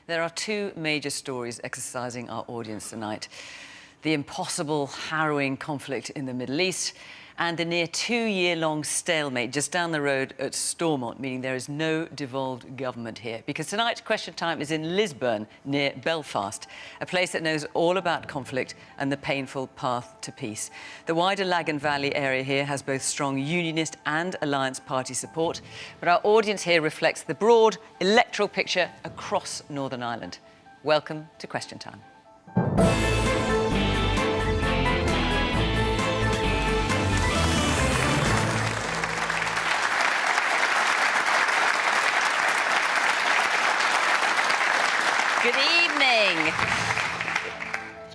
There are two major stories exercising our audience tonight. The impossible, harrowing conflict in the Middle East and the near 2-year-long stalemate just down the road at Stormont, meaning there is no devolved government here. Because tonight, Question Time is in Lisburn, near Belfast, a place that knows all about conflict and the painful path to peace. The wider Lagan Valley area here has both strong Unionist and Alliance Party support, but our audience here reflects the broad electoral picture across Northern Ireland. Welcome to Question Time. Good evening.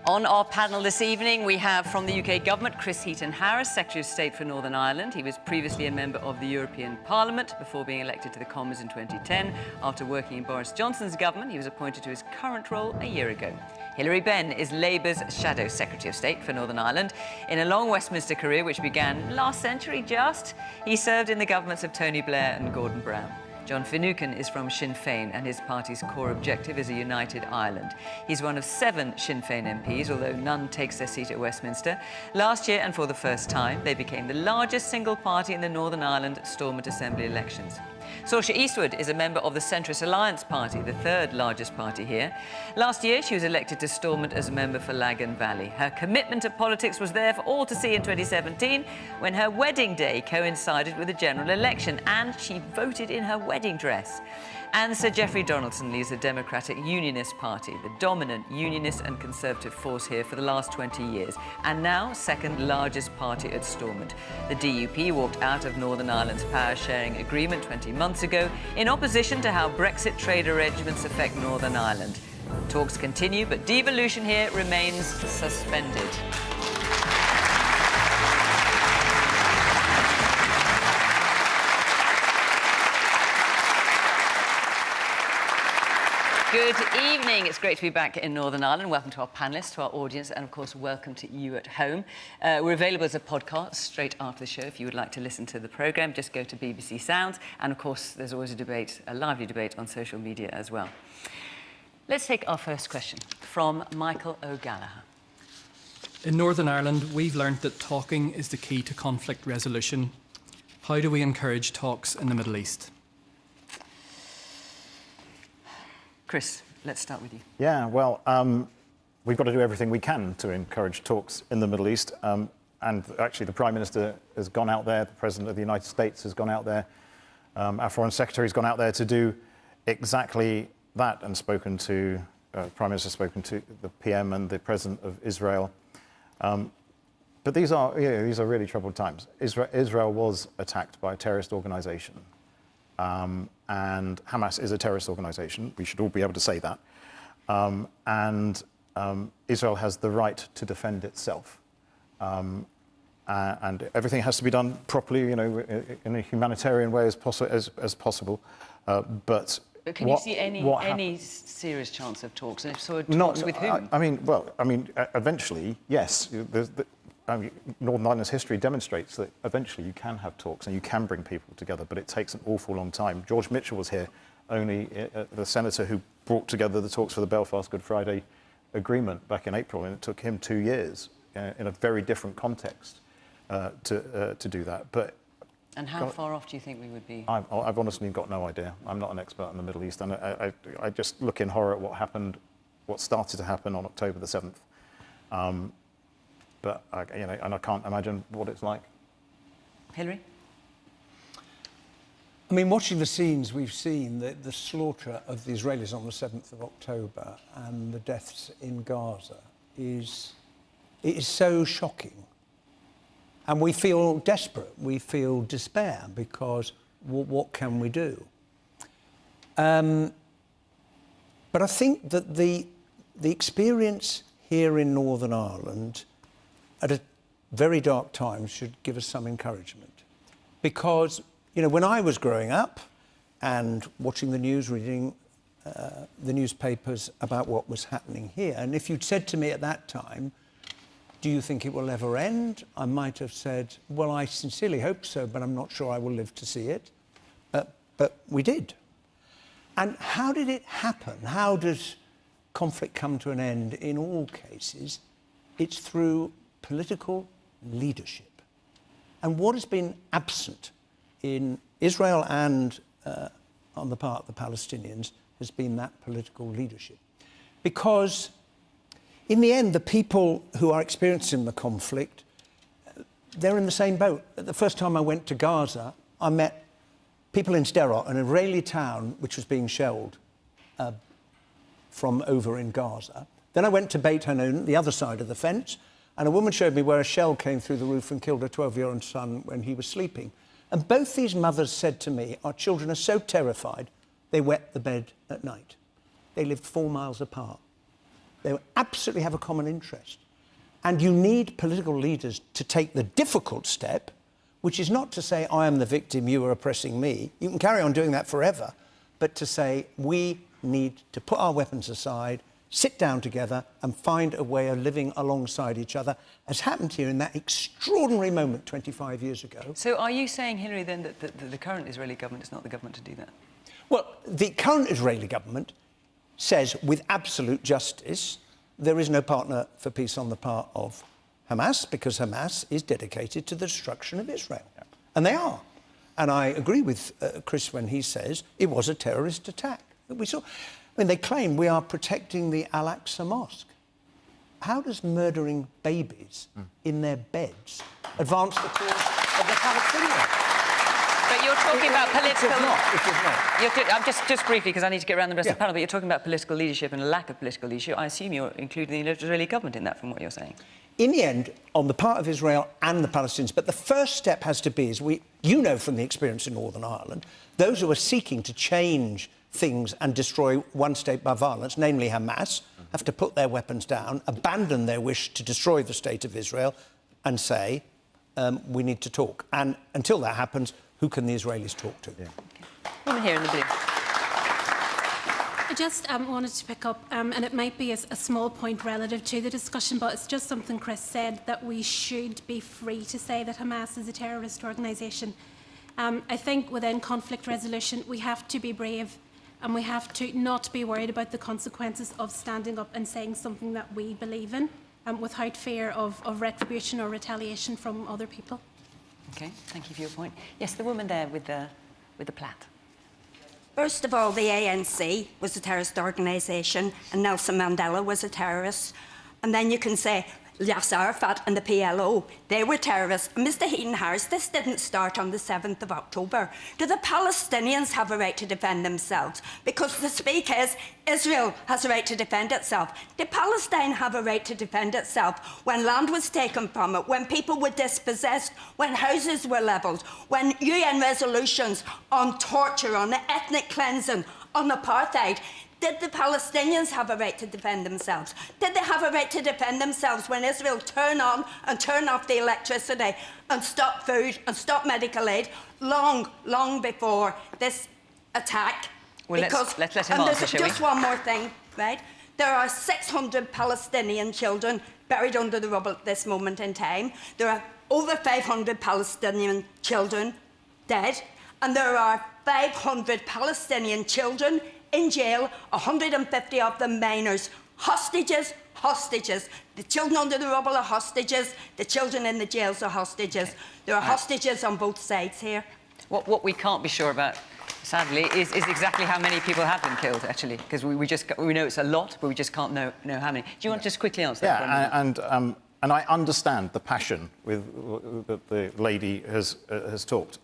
On our panel this evening, we have from the UK Government, Heaton-Harris, Secretary of State for Northern Ireland. He was previously a member of the European Parliament before being elected to the Commons in 2010. After working in Boris Johnson's government, he was appointed to his current role a year ago. Hilary Benn is Labour's Shadow Secretary of State for Northern Ireland. In a long Westminster career, which began last century just, he served in the governments of Tony Blair and Gordon Brown. John Finucane is from Sinn Fein, and his party's core objective is a united Ireland. He's one of 7 Sinn Fein MPs, although none takes their seat at Westminster. Last year, and for the first time, they became the largest single party in the Northern Ireland Stormont Assembly elections. Sorcha Eastwood is a member of the Centrist Alliance Party, the 3rd largest party here. Last year, she was elected to Stormont as a member for Lagan Valley. Her commitment to politics was there for all to see in 2017, when her wedding day coincided with the general election, and she voted in her wedding dress. And Sir Jeffrey Donaldson leads the Democrat Unionist Party, the dominant unionist and conservative force here for the last 20 years, and now 2nd largest party at Stormont. The DUP walked out of Northern Ireland's power-sharing agreement 20 months ago in opposition to how Brexit trade arrangements affect Northern Ireland. Talks continue, but devolution here remains suspended. Good evening. It's great to be back in Northern Ireland. Welcome to our panellists, to our audience, and of course, welcome to you at home. We're available as a podcast straight after the show. If you would like to listen to the programme, just go to BBC Sounds. And of course, there's always a debate, a lively debate on social media as well. Let's take our first question from Michael O'Gallagher. In Northern Ireland, we've learnt that talking is the key to conflict resolution. How do we encourage talks in the Middle East? Chris, let's start with you. Yeah, well, we've got to do everything we can to encourage talks in the Middle East. And actually, the Prime Minister has gone out there, the President of the United States has gone out there, our Foreign Secretary has gone out there to do exactly that and spoken to, the Prime Minister has spoken to the PM and the President of Israel. But these are really troubled times. Israel was attacked by a terrorist organisation. And Hamas is a terrorist organisation. We should all be able to say that. Israel has the right to defend itself. And everything has to be done properly, you know, in a humanitarian way as possible. But can you see any serious chance of talks? And if so, talks with whom? Eventually, yes. Northern Ireland's history demonstrates that eventually you can have talks and you can bring people together, but it takes an awful long time. George Mitchell was here, the senator who brought together the talks for the Belfast Good Friday Agreement back in April, and it took him 2 years in a very different context to do that. And how far off do you think we would be? I've honestly got no idea. I'm not an expert in the Middle East, and I just look in horror at what started to happen on October the 7th. But I can't imagine what it's like. Hilary? I mean, watching the scenes we've seen, the slaughter of the Israelis on the 7th of October and the deaths in Gaza it is so shocking. And we feel desperate, we feel despair, because what can we do? But I think that the experience here in Northern Ireland at a very dark time should give us some encouragement. Because, you know, when I was growing up and watching the news, reading the newspapers about what was happening here, and if you'd said to me at that time, do you think it will ever end? I might have said, well, I sincerely hope so, but I'm not sure I will live to see it. But we did. And how did it happen? How does conflict come to an end in all cases? It's through political leadership. And what has been absent in Israel and on the part of the Palestinians has been that political leadership. Because in the end, the people who are experiencing the conflict, they're in the same boat. The first time I went to Gaza, I met people in Sderot, an Israeli town which was being shelled from over in Gaza. Then I went to Beit Hanun, the other side of the fence, and a woman showed me where a shell came through the roof and killed her 12-year-old son when he was sleeping. And both these mothers said to me, our children are so terrified, they wet the bed at night. They lived 4 miles apart. They absolutely have a common interest. And you need political leaders to take the difficult step, which is not to say, I am the victim, you are oppressing me. You can carry on doing that forever, but to say, we need to put our weapons aside, sit down together and find a way of living alongside each other, as happened here in that extraordinary moment 25 years ago. So are you saying, Hilary, then, that the current Israeli government is not the government to do that? Well, the current Israeli government says, with absolute justice, there is no partner for peace on the part of Hamas, because Hamas is dedicated to the destruction of Israel. Yeah. And they are. And I agree with Chris when he says it was a terrorist attack that we saw. I mean, they claim we are protecting the Al-Aqsa Mosque. How does murdering babies in their beds advance the cause of the Palestinians? But you're talking about political... It is not. Just briefly, because I need to get around the rest of the Yeah. panel, but you're talking about political leadership and a lack of political leadership. I assume you're including the Israeli government in that, from what you're saying. In the end, on the part of Israel and the Palestinians, but the first step has to be, as you know from the experience in Northern Ireland, those who are seeking to change things and destroy one state by violence, namely Hamas, have to put their weapons down, abandon their wish to destroy the state of Israel, and say, we need to talk. And until that happens, who can the Israelis talk to? Yeah. Okay. Woman here in the blue. I just wanted to pick up, and it might be a small point relative to the discussion, but it's just something Chris said, that we should be free to say that Hamas is a terrorist organisation. I think within conflict resolution, we have to be brave, and we have to not be worried about the consequences of standing up and saying something that we believe in, without fear of retribution or retaliation from other people. OK, thank you for your point. Yes, the woman there with the plait. First of all, the ANC was a terrorist organisation and Nelson Mandela was a terrorist. And then you can say Yasser Arafat and the PLO, they were terrorists. Mr Heaton-Harris, this didn't start on the 7th of October. Do the Palestinians have a right to defend themselves? Because the speak is, Israel has a right to defend itself. Did Palestine have a right to defend itself when land was taken from it, when people were dispossessed, when houses were levelled, when UN resolutions on torture, on ethnic cleansing, on apartheid? Did the Palestinians have a right to defend themselves? Did they have a right to defend themselves when Israel turn on and turn off the electricity and stop food and stop medical aid long, long before this attack? Well, let's let him answer, shall we? Just one more thing, right? There are 600 Palestinian children buried under the rubble at this moment in time. There are over 500 Palestinian children dead, and there are 500 Palestinian children in jail, 150 of them minors. Hostages, hostages. The children under the rubble are hostages. The children in the jails are hostages. There are hostages on both sides here. What we can't be sure about, sadly, is exactly how many people have been killed, actually, because we know it's a lot, but we just can't know how many. Do you want to just quickly answer that? Yeah, and I understand the passion that the lady has talked.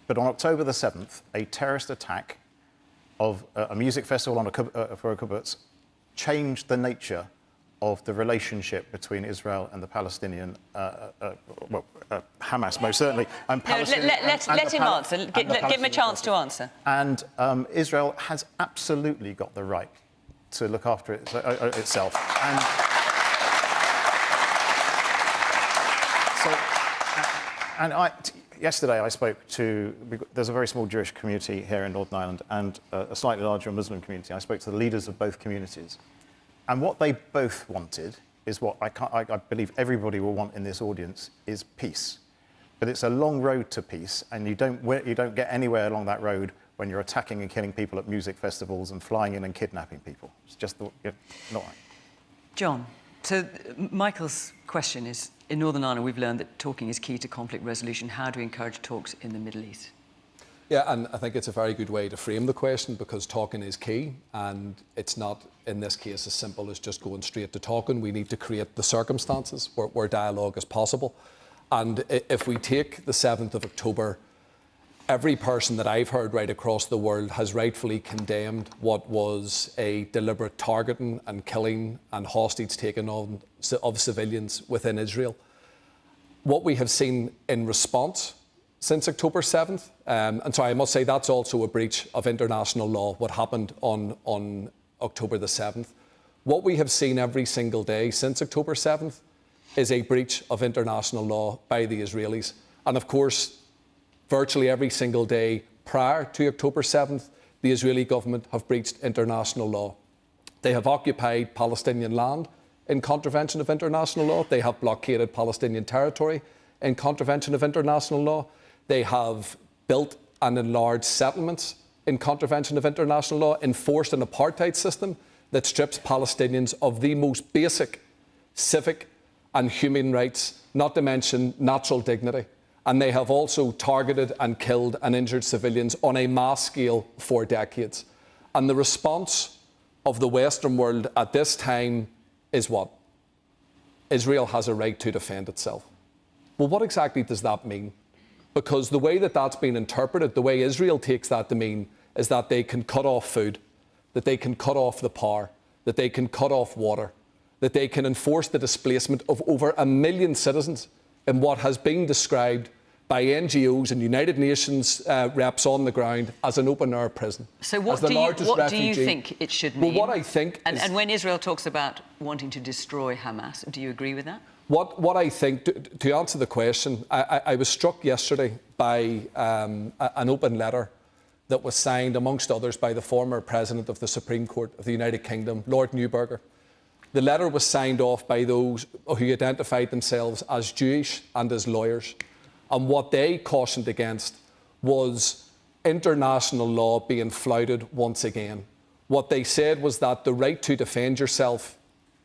But on October the 7th, a terrorist attack of a music festival for a kibbutz changed the nature of the relationship between Israel and the Palestinian, Hamas most certainly, and Palestine. Let him answer. Give him a chance to answer. And Israel has absolutely got the right to look after itself. Yesterday I spoke to, there's a very small Jewish community here in Northern Ireland and a slightly larger Muslim community. I spoke to the leaders of both communities. And what they both wanted is what I believe everybody will want in this audience, is peace. But it's a long road to peace, and you don't get anywhere along that road when you're attacking and killing people at music festivals and flying in and kidnapping people. It's just not right. John, so Michael's question is, in Northern Ireland, we've learned that talking is key to conflict resolution. How do we encourage talks in the Middle East? Yeah, and I think it's a very good way to frame the question, because talking is key, and it's not, in this case, as simple as just going straight to talking. We need to create the circumstances where dialogue is possible. And if we take the 7th of October, every person that I've heard right across the world has rightfully condemned what was a deliberate targeting and killing and hostage taking on of civilians within Israel. What we have seen in response since October 7th, and so I must say that's also a breach of international law, what happened on October the 7th. What we have seen every single day since October 7th is a breach of international law by the Israelis. And of course, virtually every single day prior to October 7th, the Israeli government have breached international law. They have occupied Palestinian land in contravention of international law. They have blockaded Palestinian territory in contravention of international law. They have built and enlarged settlements in contravention of international law, enforced an apartheid system that strips Palestinians of the most basic civic and human rights, not to mention natural dignity. And they have also targeted and killed and injured civilians on a mass scale for decades. And the response of the Western world at this time is what? Israel has a right to defend itself. Well, what exactly does that mean? Because the way that that's been interpreted, the way Israel takes that to mean, is that they can cut off food, that they can cut off the power, that they can cut off water, that they can enforce the displacement of over 1 million citizens in what has been described by NGOs and United Nations reps on the ground as an open-air prison. So what do you think it should mean? Well, what I think is... And when Israel talks about wanting to destroy Hamas, do you agree with that? What I think, to answer the question, I was struck yesterday by an open letter that was signed, amongst others, by the former President of the Supreme Court of the United Kingdom, Lord Newberger. The letter was signed off by those who identified themselves as Jewish and as lawyers. And what they cautioned against was international law being flouted once again. What they said was that the right to defend yourself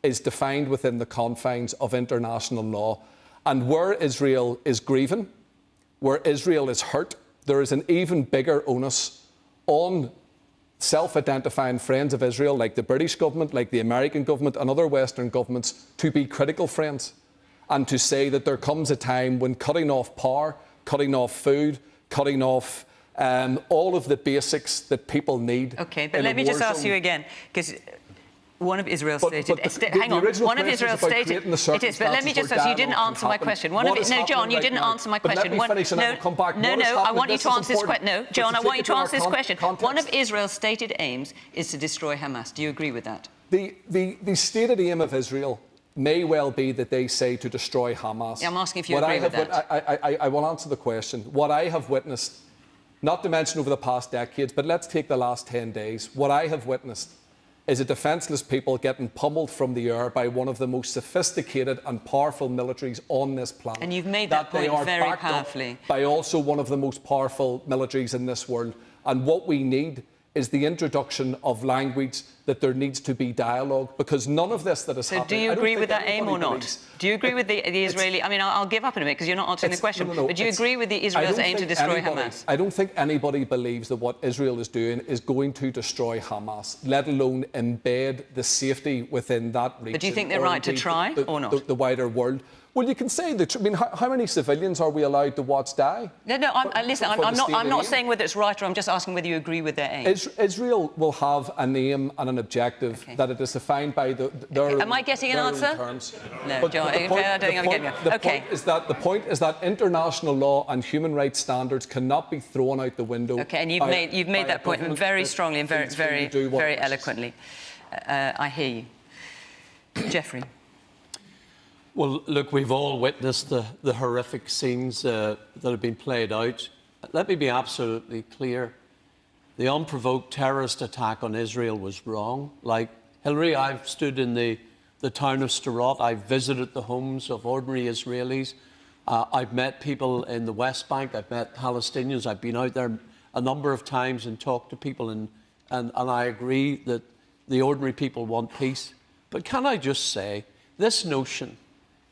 is defined within the confines of international law. And where Israel is grieving, where Israel is hurt, there is an even bigger onus on self-identifying friends of Israel, like the British government, like the American government and other Western governments, to be critical friends and to say that there comes a time when cutting off power, cutting off food, cutting off all of the basics that people need. OK, but let me just ask you again, because one of Israel's stated... hang on, one of Israel's stated... It is, but let me just ask you, didn't answer my question. No, John, you didn't answer my question. Let me finish and I will come back. No, I want you to answer this question. No, John, I want you to answer this question. One of Israel's stated aims is to destroy Hamas. Do you agree with that? The stated aim of Israel may well be that they say to destroy Hamas. Yeah, I'm asking if you agree with that. I will answer the question. What I have witnessed, not to mention over the past decades, but let's take the last 10 days, what I have witnessed is a defenceless people getting pummeled from the air by one of the most sophisticated and powerful militaries on this planet. And you've made that point very powerfully. By also one of the most powerful militaries in this world. And what we need is the introduction of language that there needs to be dialogue, because none of this that is happening... So do you agree with that aim or not? Do you agree with the Israeli... I mean, I'll give up in a minute because you're not answering the question. But do you agree with the Israel's aim to destroy Hamas? I don't think anybody believes that what Israel is doing is going to destroy Hamas, let alone embed the safety within that region. But do you think they're right to try or not? The wider world. Well, you can say that. I mean, how many civilians are we allowed to watch die? No. Listen, I'm not saying whether it's right or I'm just asking whether you agree with their aim. Israel will have an aim and an objective that it is defined by their. Am I getting an answer? Terms. No, John. I don't think I'm getting it. Okay. The point is that international law and human rights standards cannot be thrown out the window. Okay, and you've made that point very strongly and very eloquently. I hear you, Jeffrey. Well, look, we've all witnessed the horrific scenes that have been played out. Let me be absolutely clear. The unprovoked terrorist attack on Israel was wrong. Like Hilary, I've stood in the town of Sderot. I've visited the homes of ordinary Israelis. I've met people in the West Bank. I've met Palestinians. I've been out there a number of times and talked to people, and I agree that the ordinary people want peace. But can I just say, this notion,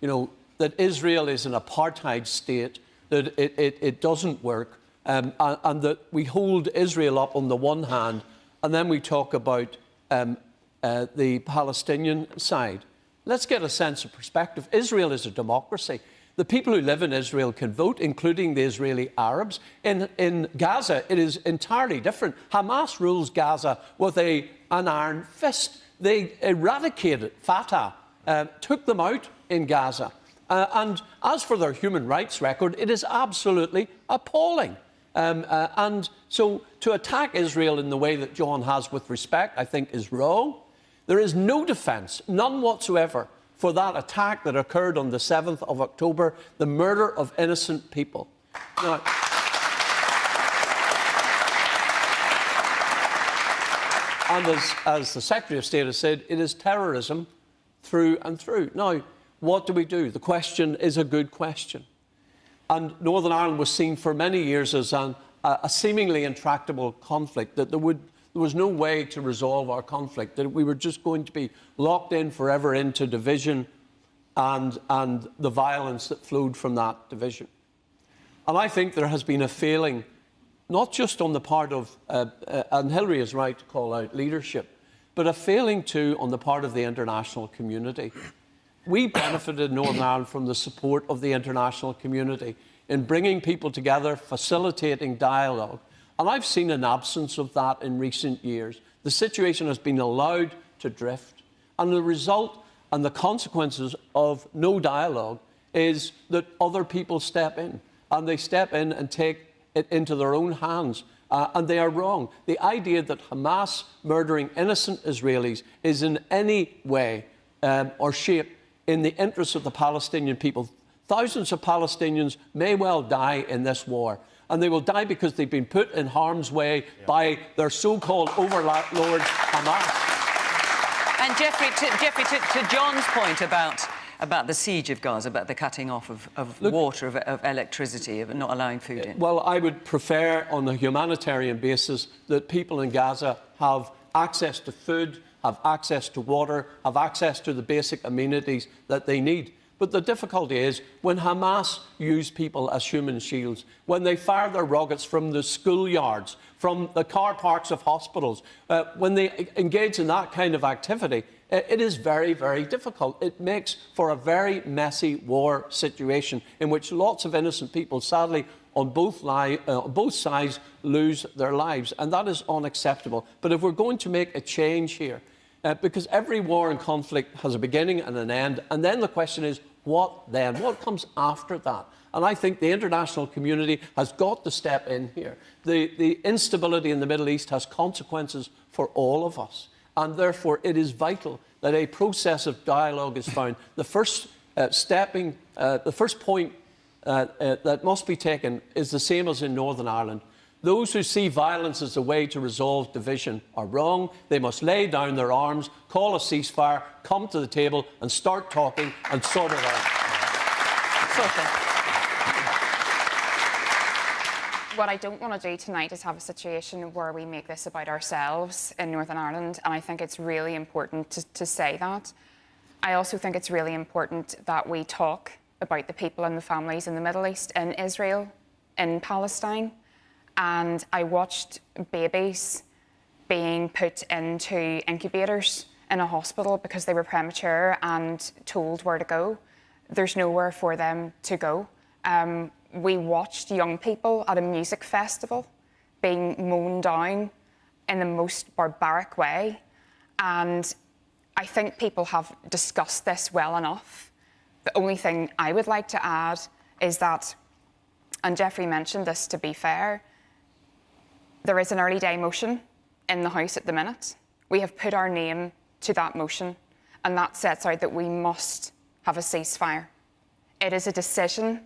you know, that Israel is an apartheid state, that it doesn't work, and that we hold Israel up on the one hand, and then we talk about the Palestinian side. Let's get a sense of perspective. Israel is a democracy. The people who live in Israel can vote, including the Israeli Arabs. In Gaza, it is entirely different. Hamas rules Gaza with an iron fist. They eradicated Fatah, took them out in Gaza. And as for their human rights record, it is absolutely appalling. And so to attack Israel in the way that John has with respect, I think, is wrong. There is no defence, none whatsoever, for that attack that occurred on the 7th of October, the murder of innocent people. Now, and as the Secretary of State has said, it is terrorism through and through. Now, what do? The question is a good question. And Northern Ireland was seen for many years as a seemingly intractable conflict, that there was no way to resolve our conflict, that we were just going to be locked in forever into division and the violence that flowed from that division. And I think there has been a failing, not just on the part of, and Hilary is right to call out leadership, but a failing too on the part of the international community. We benefited in Northern Ireland from the support of the international community in bringing people together, facilitating dialogue. And I've seen an absence of that in recent years. The situation has been allowed to drift. And the result and the consequences of no dialogue is that other people step in. And they step in and take it into their own hands. And they are wrong. The idea that Hamas murdering innocent Israelis is in any way or shape in the interests of the Palestinian people. Thousands of Palestinians may well die in this war. And they will die because they've been put in harm's way by their so-called overlord Hamas. And Jeffrey, to John's point about the siege of Gaza, about the cutting off of water, of electricity, of not allowing food in. Well, I would prefer, on a humanitarian basis, that people in Gaza have access to food, have access to water, have access to the basic amenities that they need. But the difficulty is when Hamas use people as human shields, when they fire their rockets from the schoolyards, from the car parks of hospitals, when they engage in that kind of activity, it is very, very difficult. It makes for a very messy war situation in which lots of innocent people, sadly, on both sides lose their lives. And that is unacceptable. But if we're going to make a change here, because every war and conflict has a beginning and an end. And then the question is, what then? What comes after that? And I think the international community has got to step in here. The instability in the Middle East has consequences for all of us. And therefore, it is vital that a process of dialogue is found. The first point that must be taken is the same as in Northern Ireland. Those who see violence as a way to resolve division are wrong. They must lay down their arms, call a ceasefire, come to the table and start talking and sort it out. Sorcha. What I don't want to do tonight is have a situation where we make this about ourselves in Northern Ireland, and I think it's really important to say that. I also think it's really important that we talk about the people and the families in the Middle East, in Israel, in Palestine. And I watched babies being put into incubators in a hospital because they were premature and told where to go. There's nowhere for them to go. We watched young people at a music festival being mown down in the most barbaric way. And I think people have discussed this well enough. The only thing I would like to add is that, and Jeffrey mentioned this to be fair, there is an early day motion in the House at the minute. We have put our name to that motion, and that sets out that we must have a ceasefire. It is a decision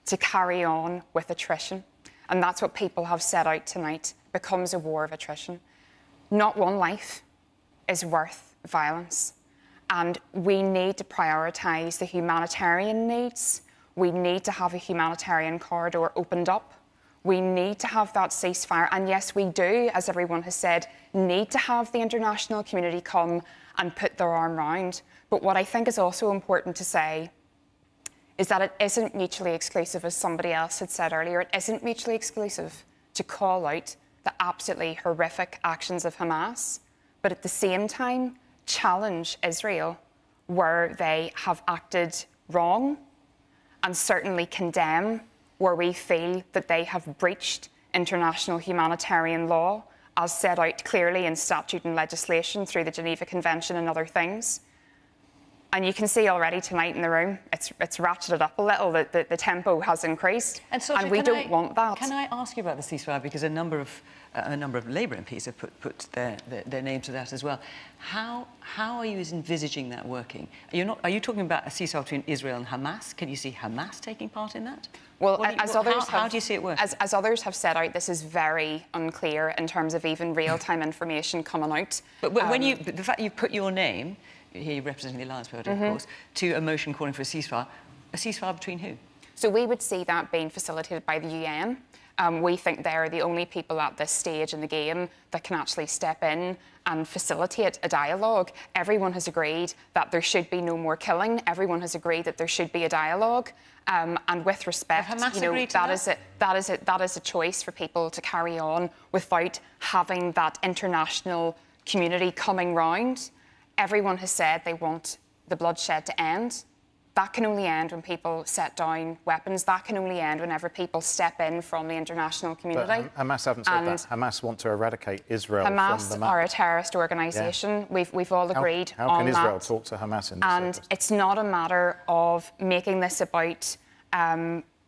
to carry on with attrition, and that's what people have set out tonight. It becomes a war of attrition. Not one life is worth violence, and we need to prioritise the humanitarian needs. We need to have a humanitarian corridor opened up. We need to have that ceasefire. And yes, we do, as everyone has said, need to have the international community come and put their arm round. But what I think is also important to say is that it isn't mutually exclusive, as somebody else had said earlier. It isn't mutually exclusive to call out the absolutely horrific actions of Hamas, but at the same time, challenge Israel where they have acted wrong, and certainly condemn where we feel that they have breached international humanitarian law, as set out clearly in statute and legislation through the Geneva Convention and other things. And you can see already tonight in the room, it's ratcheted up a little, the tempo has increased, and we don't want that. Can I ask you about the ceasefire, because a number of Labour MPs have put their name to that as well. How are you envisaging that working? Are you talking about a ceasefire between Israel and Hamas? Can you see Hamas taking part in that? Well, how do you see it work? As others have set out, this is very unclear in terms of even real-time information coming out. But when the fact you put your name, here representing the Alliance Party, of course, to a motion calling for a ceasefire between who? So we would see that being facilitated by the UN. We think they're the only people at this stage in the game that can actually step in and facilitate a dialogue. Everyone has agreed that there should be no more killing. Everyone has agreed that there should be a dialogue. And with respect, that is a choice for people to carry on without having that international community coming round. Everyone has said they want the bloodshed to end. That can only end when people set down weapons. That can only end whenever people step in from the international community. But Hamas haven't said that. Hamas want to eradicate Israel from the map. Hamas are a terrorist organisation. Yeah. We've all agreed on that. How can Israel talk to Hamas in this And it's not a matter of making this about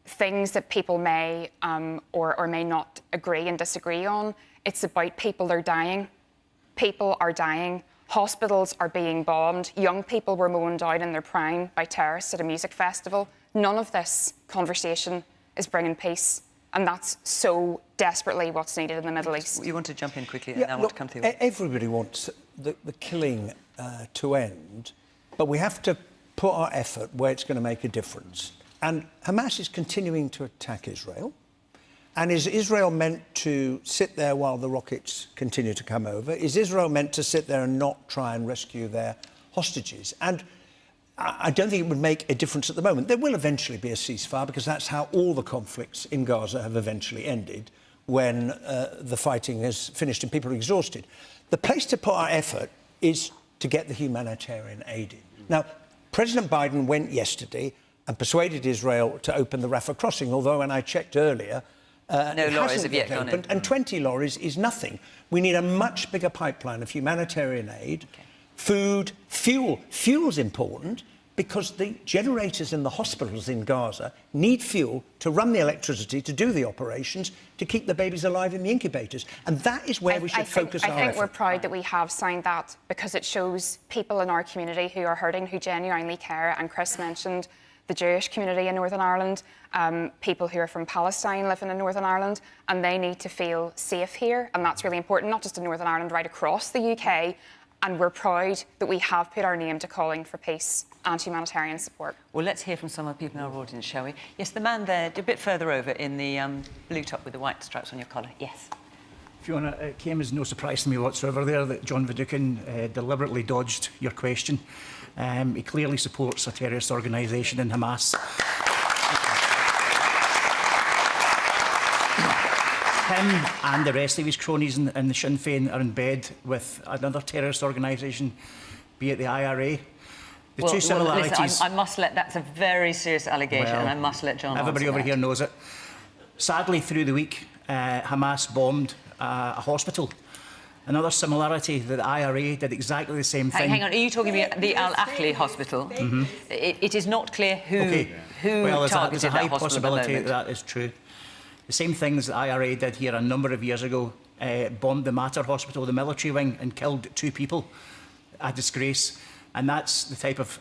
things that people may or may not agree and disagree on. It's about people are dying. People are dying. Hospitals are being bombed. Young people were mown down in their prime by terrorists at a music festival. None of this conversation is bringing peace. And that's so desperately what's needed in the Middle East. You want to jump in quickly and I want to come to you. Everybody wants the killing to end, but we have to put our effort where it's going to make a difference. And Hamas is continuing to attack Israel. And is Israel meant to sit there while the rockets continue to come over? Is Israel meant to sit there and not try and rescue their hostages? And I don't think it would make a difference at the moment. There will eventually be a ceasefire, because that's how all the conflicts in Gaza have eventually ended, when the fighting is finished and people are exhausted. The place to put our effort is to get the humanitarian aid in. Now, President Biden went yesterday and persuaded Israel to open the Rafah crossing, although when I checked earlier, no lorries have yet gone in. And 20 lorries is nothing. We need a much bigger pipeline of humanitarian aid, food, fuel. Fuel's important because the generators in the hospitals in Gaza need fuel to run the electricity, to do the operations, to keep the babies alive in the incubators. And that is where we should focus our effort. I think we're proud that we have signed that, because it shows people in our community who are hurting, who genuinely care. And Chris mentioned the Jewish community in Northern Ireland, people who are from Palestine living in Northern Ireland, and they need to feel safe here. And that's really important, not just in Northern Ireland, right across the UK. And we're proud that we have put our name to calling for peace and humanitarian support. Well, let's hear from some of the people in our audience, shall we? Yes, the man there, a bit further over in the blue top with the white stripes on your collar. Yes. Fiona, it came as no surprise to me whatsoever there that John Finucane deliberately dodged your question. He clearly supports a terrorist organisation in Hamas. Him and the rest of his cronies in the Sinn Fein are in bed with another terrorist organisation, be it the IRA. The two similarities... Listen, I must let... That's a very serious allegation, and I must let John everybody answer over that. Here knows it. Sadly, through the week, Hamas bombed a hospital. Another similarity, that the IRA did exactly the same thing. Hang on, are you talking about the Al-Akhli hospital? Mm-hmm. It is not clear who targeted that high possibility that is true. The same things that IRA did here a number of years ago, bombed the Mater Hospital, the military wing, and killed 2 people. A disgrace. And that's the type of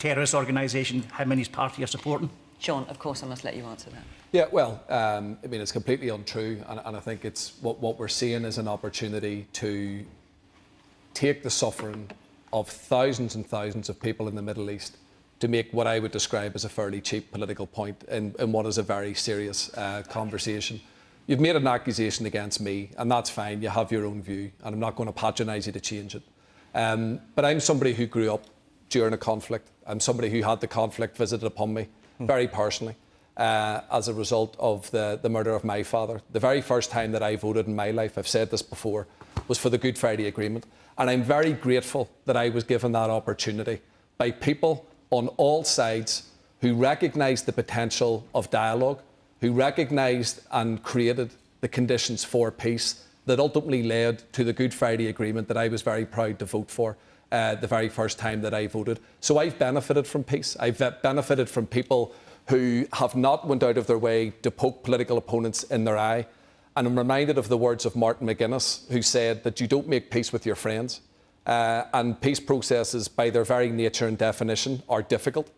terrorist organisation him and his party are supporting. John, of course, I must let you answer that. Yeah, well, I mean, it's completely untrue, and I think it's what we're seeing is an opportunity to take the suffering of thousands and thousands of people in the Middle East to make what I would describe as a fairly cheap political point in what is a very serious conversation. You've made an accusation against me, and that's fine. You have your own view, and I'm not going to patronise you to change it. But I'm somebody who grew up during a conflict. I'm somebody who had the conflict visited upon me very personally as a result of the murder of my father. The very first time that I voted in my life, I've said this before, was for the Good Friday Agreement. And I'm very grateful that I was given that opportunity by people on all sides who recognised the potential of dialogue, who recognised and created the conditions for peace that ultimately led to the Good Friday Agreement that I was very proud to vote for the very first time that I voted. So I've benefited from peace. I've benefited from people who have not went out of their way to poke political opponents in their eye. And I'm reminded of the words of Martin McGuinness, who said that you don't make peace with your friends. And peace processes, by their very nature and definition, are difficult.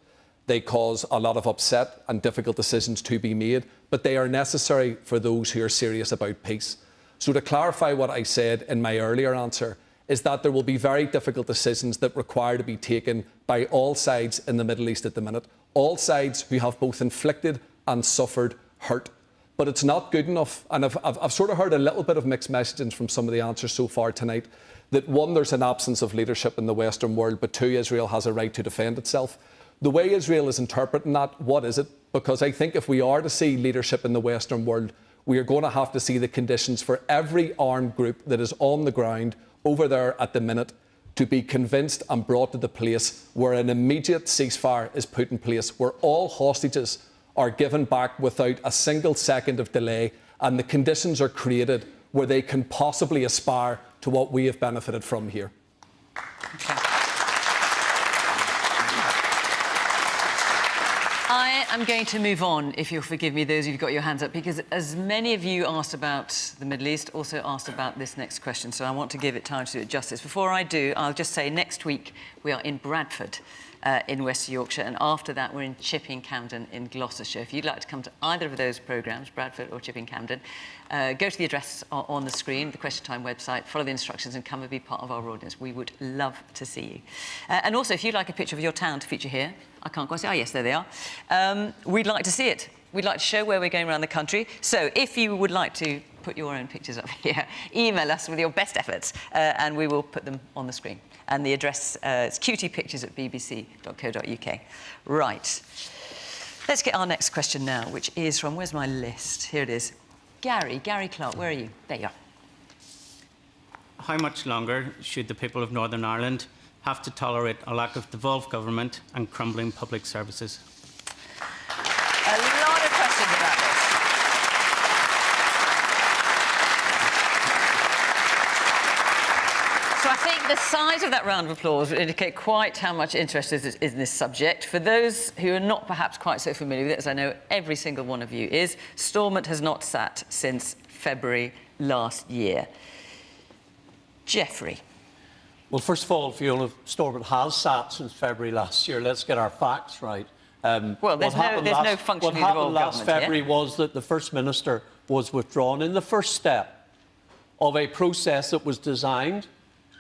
They cause a lot of upset and difficult decisions to be made, but they are necessary for those who are serious about peace. So to clarify what I said in my earlier answer, is that there will be very difficult decisions that require to be taken by all sides in the Middle East at the minute, all sides who have both inflicted and suffered hurt. But it's not good enough, and I've sort of heard a little bit of mixed messaging from some of the answers so far tonight, that one, there's an absence of leadership in the Western world, but two, Israel has a right to defend itself. The way Israel is interpreting that, what is it? Because I think if we are to see leadership in the Western world, we are going to have to see the conditions for every armed group that is on the ground over there at the minute to be convinced and brought to the place where an immediate ceasefire is put in place, where all hostages are given back without a single second of delay, and the conditions are created where they can possibly aspire to what we have benefited from here. Okay. I am going to move on, if you'll forgive me, those who've got your hands up, because as many of you asked about the Middle East, also asked about this next question, so I want to give it time to do it justice. Before I do, I'll just say next week we are in Bradford in West Yorkshire, and after that we're in Chipping Campden in Gloucestershire. If you'd like to come to either of those programmes, Bradford or Chipping Campden, go to the address on the screen, the Question Time website, follow the instructions and come and be part of our audience. We would love to see you. And also, if you'd like a picture of your town to feature here, I can't quite see, oh yes, there they are. We'd like to see it. We'd like to show where we're going around the country. So if you would like to put your own pictures up here, email us with your best efforts and we will put them on the screen. And the address is qtpictures@bbc.co.uk. Right. Let's get our next question now, which is from, where's my list? Here it is. Gary Clark, where are you? There you are. How much longer should the people of Northern Ireland have to tolerate a lack of devolved government and crumbling public services? A lot of questions about this. So I think the size of that round of applause would indicate quite how much interest is in this subject. For those who are not perhaps quite so familiar with it, as I know every single one of you is, Stormont has not sat since February last year. Jeffrey. Well, first of all, Fiona, Stormont has sat since February last year. Let's get our facts right. Well, there's no functioning What devolved happened last government, February was that the First Minister was withdrawn in the first step of a process that was designed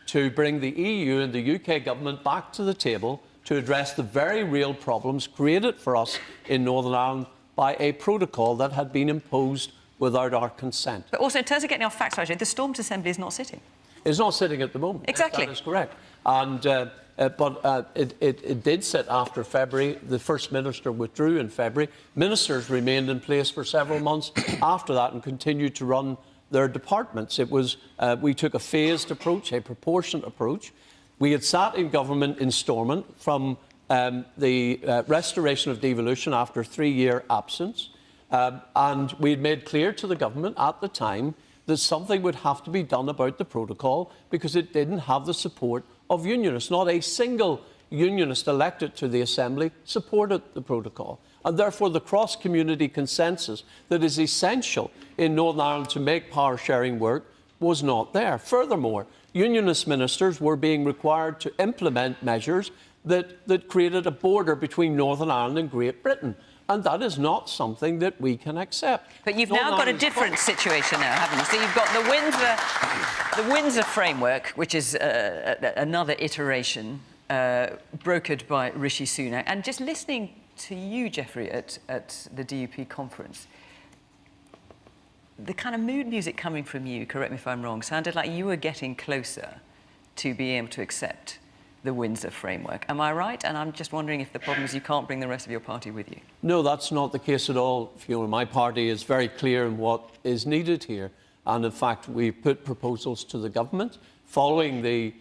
to bring the EU and the UK government back to the table to address the very real problems created for us in Northern Ireland by a protocol that had been imposed without our consent. But also, in terms of getting our facts right, the Stormont Assembly is not sitting. It's not sitting at the moment. Exactly. That is correct. And, but it did sit after February. The First Minister withdrew in February. Ministers remained in place for several months after that and continued to run their departments. It was, we took a phased approach, a proportionate approach. We had sat in government in Stormont from the restoration of devolution after a 3-year absence. And we had made clear to the government at the time that something would have to be done about the protocol because it didn't have the support of unionists. Not a single unionist elected to the Assembly supported the protocol. And therefore, the cross-community consensus that is essential in Northern Ireland to make power sharing work was not there. Furthermore, unionist ministers were being required to implement measures that created a border between Northern Ireland and Great Britain. And that is not something that we can accept. But you've now got a different situation now, haven't you? So you've got the Windsor framework, which is another iteration brokered by Rishi Sunak. And just listening to you, Jeffrey, at the DUP conference, the kind of mood music coming from you, correct me if I'm wrong, sounded like you were getting closer to being able to accept the Windsor framework. Am I right? And I'm just wondering if the problem is you can't bring the rest of your party with you. No, that's not the case at all, Fiona. My party is very clear in what is needed here. And in fact, we put proposals to the government following the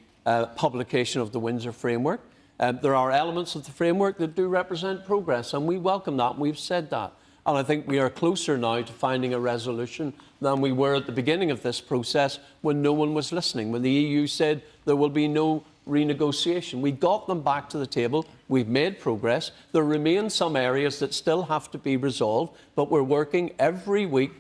publication of the Windsor framework. There are elements of the framework that do represent progress, and we welcome that, and we've said that. And I think we are closer now to finding a resolution than we were at the beginning of this process when no one was listening, when the EU said there will be no renegotiation. We got them back to the table. We've made progress. There remain some areas that still have to be resolved, but we're working every week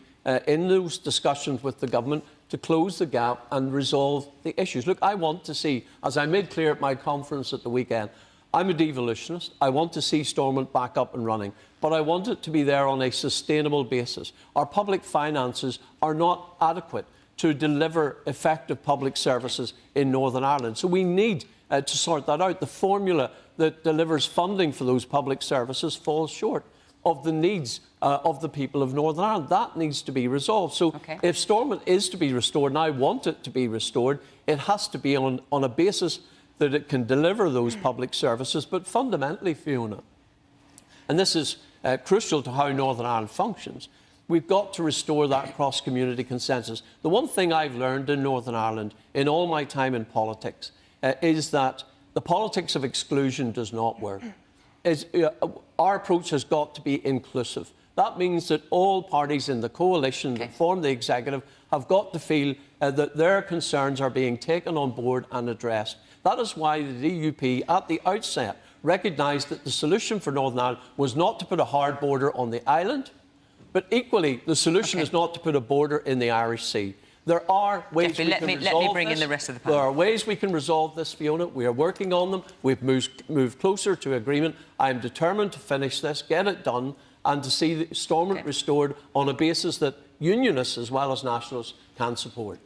in those discussions with the government to close the gap and resolve the issues. Look, I want to see, as I made clear at my conference at the weekend, I'm a devolutionist. I want to see Stormont back up and running, but I want it to be there on a sustainable basis. Our public finances are not adequate to deliver effective public services in Northern Ireland. So we need to sort that out. The formula that delivers funding for those public services falls short of the needs of the people of Northern Ireland. That needs to be resolved. So if Stormont is to be restored, and I want it to be restored, it has to be on a basis that it can deliver those public services. But fundamentally, Fiona, and this is crucial to how Northern Ireland functions, we've got to restore that cross-community consensus. The one thing I've learned in Northern Ireland in all my time in politics is that the politics of exclusion does not work. Our approach has got to be inclusive. That means that all parties in the coalition that form the executive have got to feel that their concerns are being taken on board and addressed. That is why the DUP at the outset recognised that the solution for Northern Ireland was not to put a hard border on the island, but equally the solution is not to put a border in the Irish Sea. There are ways we can resolve this. Let me bring in the rest of the panel. There are ways we can resolve this, Fiona. We are working on them. We've moved closer to agreement. I am determined to finish this, get it done, and to see Stormont restored on a basis that Unionists as well as Nationals can support.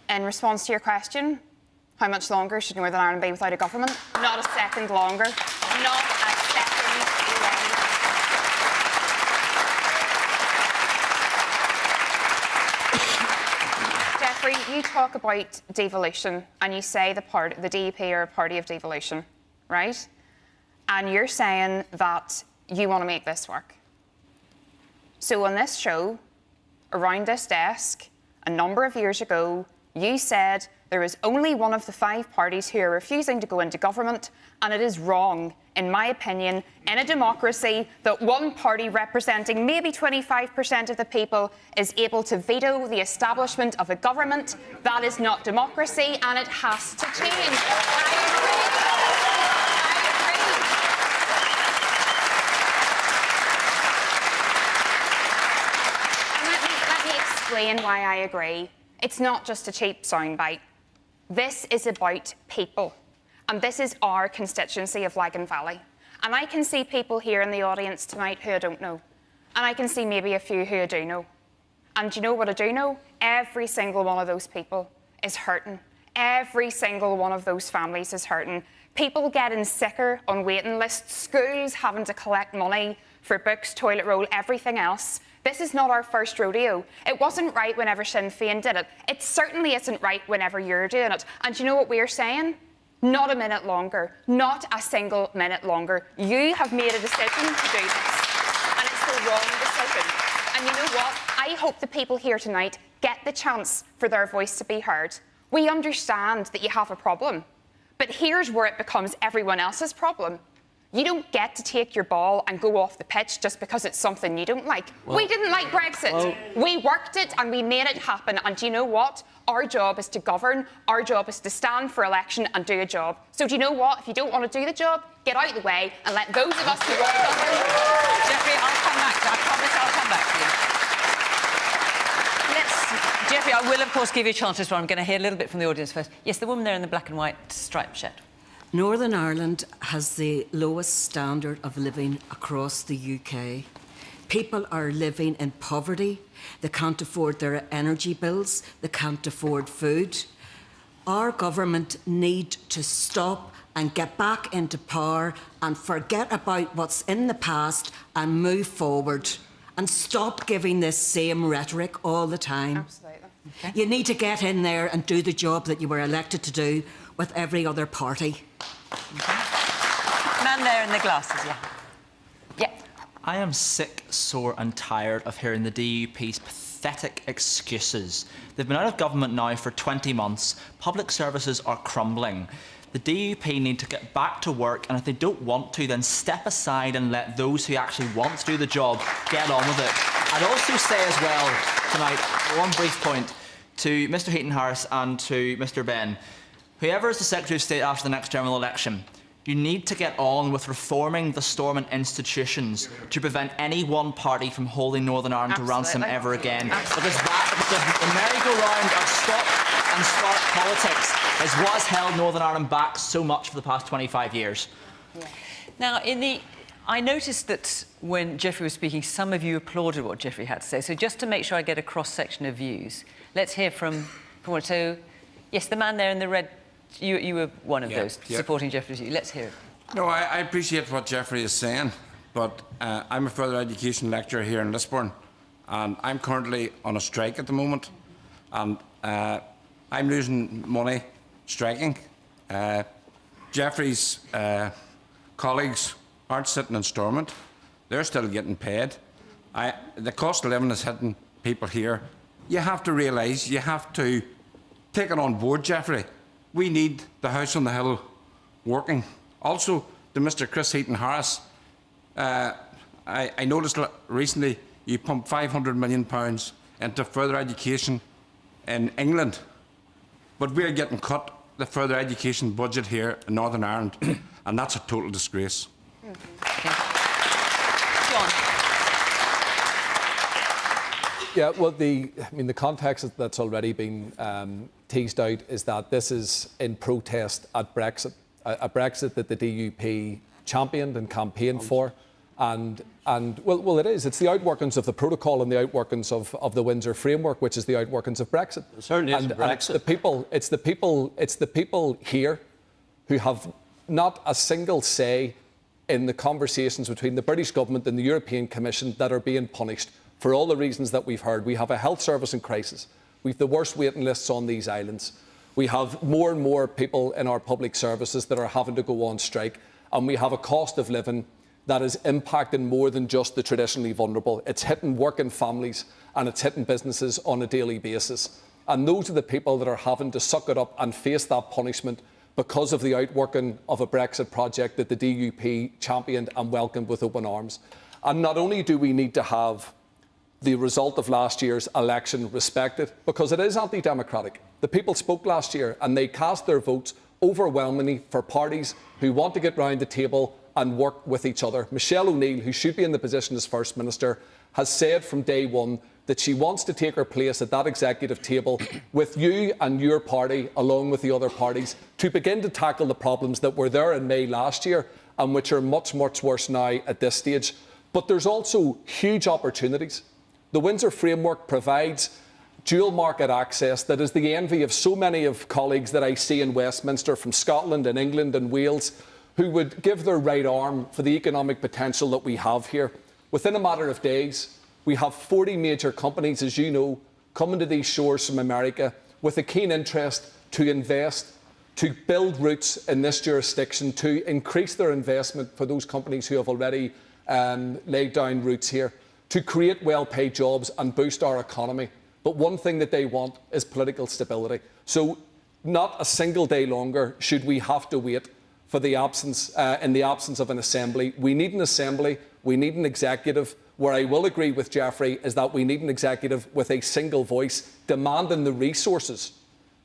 In response to your question, how much longer should Northern Ireland be without a government? Not a second longer. Not a second longer. Jeffrey, you talk about devolution and you say the DUP are a party of devolution, right? And you're saying that you want to make this work. So on this show, around this desk, a number of years ago, you said there is only one of the 5 parties who are refusing to go into government, and it is wrong, in my opinion, in a democracy that one party representing maybe 25% of the people is able to veto the establishment of a government. That is not democracy, and it has to change. Let me explain why I agree. It's not just a cheap soundbite. This is about people. And this is our constituency of Lagan Valley. And I can see people here in the audience tonight who I don't know. And I can see maybe a few who I do know. And do you know what I do know? Every single one of those people is hurting. Every single one of those families is hurting. People getting sicker on waiting lists, schools having to collect money for books, toilet roll, everything else. This is not our first rodeo. It wasn't right whenever Sinn Fein did it. It certainly isn't right whenever you're doing it. And do you know what we're saying? Not a minute longer. Not a single minute longer. You have made a decision to do this. And it's the wrong decision. And you know what? I hope the people here tonight get the chance for their voice to be heard. We understand that you have a problem. But here's where it becomes everyone else's problem. You don't get to take your ball and go off the pitch just because it's something you don't like. We didn't like Brexit. We worked it and we made it happen. And do you know what? Our job is to govern. Our job is to stand for election and do a job. So do you know what? If you don't want to do the job, get out of the way and let those of us who want to govern. Jeffrey, I'll come back. I promise I'll come back to you. Jeffrey, I will, of course, give you a chance to respond. I'm going to hear a little bit from the audience first. Yes, the woman there in the black and white striped shirt. Northern Ireland has the lowest standard of living across the UK. People are living in poverty. They can't afford their energy bills. They can't afford food. our government need to stop and get back into power and forget about what's in the past and move forward and stop giving this same rhetoric all the time. Absolutely. Okay. You need to get in there and do the job that you were elected to do with every other party. Okay. Man there in the glasses, yeah. Yeah. I am sick, sore and tired of hearing the DUP's pathetic excuses. They've been out of government now for 20 months. Public services are crumbling. The DUP need to get back to work, and if they don't want to, then step aside and let those who actually want to do the job get on with it. I'd also say as well tonight, one brief point to Mr Heaton-Harris and to Mr Benn. Whoever is the Secretary of State after the next general election, you need to get on with reforming the Stormont institutions to prevent any one party from holding Northern Ireland to ransom ever again. Because the merry-go-round of stop and start politics is what has held Northern Ireland back so much for the past 25 years. Yeah. Now, I noticed that when Jeffrey was speaking, some of you applauded what Jeffrey had to say. So just to make sure I get a cross-section of views, let's hear from so, yes, the man there in the red. You were one of those supporting Jeffrey's view. Let's hear it. No, I appreciate what Jeffrey is saying, but I'm a further education lecturer here in Lisburn, and I'm currently on a strike at the moment, and I'm losing money striking. Jeffrey's colleagues aren't sitting in Stormont. They're still getting paid. The cost of living is hitting people here. You have to realise, you have to take it on board, Jeffrey. We need the House on the Hill working. Also, to Mr Chris Heaton-Harris, I noticed recently you pumped £500 million into further education in England, but we're getting cut the further education budget here in Northern Ireland, and that's a total disgrace. Yeah, well, the context that's already been teased out is that this is in protest at Brexit, a Brexit that the DUP championed and campaigned for, and well, it is. It's the outworkings of the protocol and the outworkings of the Windsor framework, which is the outworkings of Brexit. It certainly is Brexit. And it's the people here who have not a single say in the conversations between the British government and the European Commission that are being punished for all the reasons that we've heard. We have a health service in crisis. We've the worst waiting lists on these islands. We have more and more people in our public services that are having to go on strike. And we have a cost of living that is impacting more than just the traditionally vulnerable. It's hitting working families and it's hitting businesses on a daily basis. And those are the people that are having to suck it up and face that punishment because of the outworking of a Brexit project that the DUP championed and welcomed with open arms. And not only do we need to have the result of last year's election respected, because it is anti-democratic. The people spoke last year and they cast their votes overwhelmingly for parties who want to get round the table and work with each other. Michelle O'Neill, who should be in the position as First Minister, has said from day one that she wants to take her place at that executive table with you and your party, along with the other parties, to begin to tackle the problems that were there in May last year and which are much, much worse now at this stage. But there's also huge opportunities. The Windsor Framework provides dual market access that is the envy of so many of colleagues that I see in Westminster from Scotland and England and Wales who would give their right arm for the economic potential that we have here. Within a matter of days, we have 40 major companies, as you know, coming to these shores from America with a keen interest to invest, to build roots in this jurisdiction, to increase their investment for those companies who have already laid down roots here, to create well-paid jobs and boost our economy. But one thing that they want is political stability. So not a single day longer should we have to wait for the absence, in the absence of an assembly. We need an assembly, we need an executive. Where I will agree with Jeffrey is that we need an executive with a single voice, demanding the resources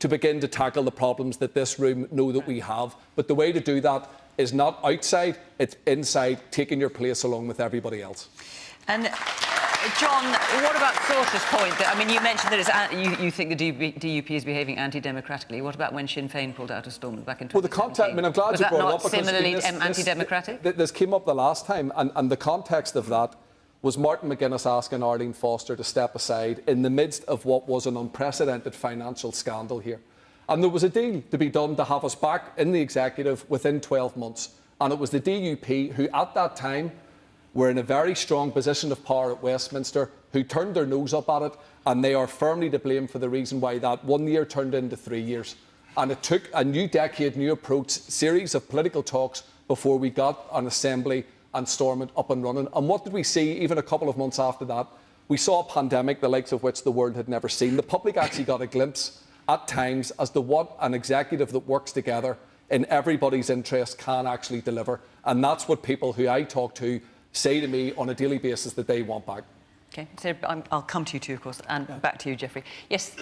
to begin to tackle the problems that this room know that we have. But the way to do that is not outside, it's inside, taking your place along with everybody else. And John, what about Sorcha's point? I mean, you mentioned that you think the DUP is behaving anti-democratically. What about when Sinn Fein pulled out of Stormont back in 2017? Well, the context, I mean, I'm glad you brought it up. Was that not similarly anti-democratic? This came up the last time, and the context of that was Martin McGuinness asking Arlene Foster to step aside in the midst of what was an unprecedented financial scandal here. And there was a deal to be done to have us back in the executive within 12 months. And it was the DUP who, at that time, were in a very strong position of power at Westminster, who turned their nose up at it, and they are firmly to blame for the reason why that 1 year turned into 3 years. And it took a new decade, new approach, series of political talks before we got an Assembly and Stormont up and running. And what did we see even a couple of months after that? We saw a pandemic, the likes of which the world had never seen. The public actually got a glimpse at times as to what an executive that works together in everybody's interest can actually deliver. And that's what people who I talk to say to me on a daily basis that they want back. OK, so I'll come to you too, of course, and back to you, Jeffrey. Yes,